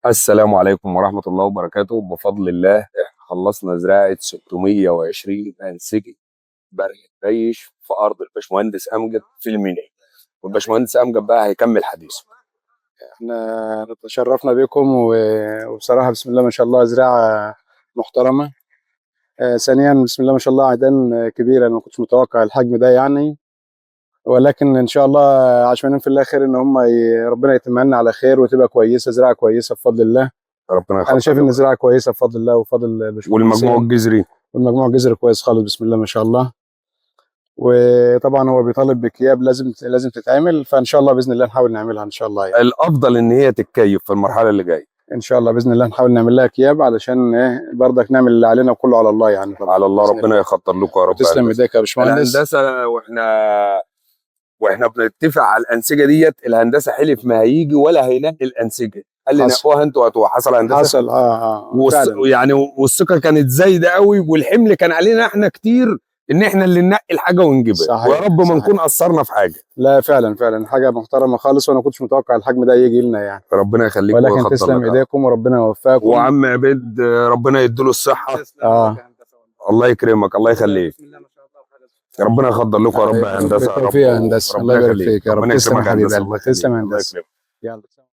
السلام عليكم ورحمة الله وبركاته. بفضل الله احنا خلصنا زراعة 620 أنسجة برق الريش في أرض الباشمهندس أمجد في المنيا، والباشمهندس أمجد بقى هيكمل حديثه. احنا تشرفنا بكم وبصراحة بسم الله ما شاء الله زراعة محترمة. ثانيا بسم الله ما شاء الله عيدان كبيرة، انا ما كنتش متوقع الحجم ده يعني، ولكن ان شاء الله عشمانين في الله خير ان هم ربنا يتمنى لنا على خير وتبقى كويسة، زراعة كويسة بفضل الله. ربنا انا شايف ان يخطر. الزراعة كويسة بفضل الله وفضل الباشمهندسين، والمجموع الجذري والمجموع الجذري كويس خالص بسم الله ما شاء الله. وطبعا هو بيطالب بكياب لازم تتعمل، فان شاء الله باذن الله نحاول نعملها ان شاء الله يعني. الأفضل إن هي تتكيف في المرحلة اللي جاية ان شاء الله باذن الله نحاول نعمل لها كياب علشان ايه برضك نعمل اللي علينا وكله على الله يعني. على الله، ربنا يخطر لكم يا رب. تسلم ايديك يا باشمهندس. الهندسة واحنا بنتفق على الأنسجة ديت، الهندسة حلف ما هيجي ولا هينقي الأنسجة، قال لي نقوها انتوا حصل هندسة. حصل فعلا. يعني والثقة كانت زايدة قوي، والحمل كان علينا احنا كتير ان احنا اللي ننقي الحاجة ونجيبها، ويا رب ما نكون قصرنا في حاجة. لا فعلا حاجة محترمة خالص، وانا كنتش متوقع الحجم ده يجي لنا يعني. ربنا يخليكم ولكن تسلم ايديكم وربنا يوفقكم. وعم عبيد ربنا يديله الصحة. الله يكرمك، الله يخليك. ربنا يخضر لكم يا رب يا هندسة. بالتوفيق يا هندسة، الله يبارك فيك يا رب. تسلم يا حبيبي، تسلم يا هندسة. يلا.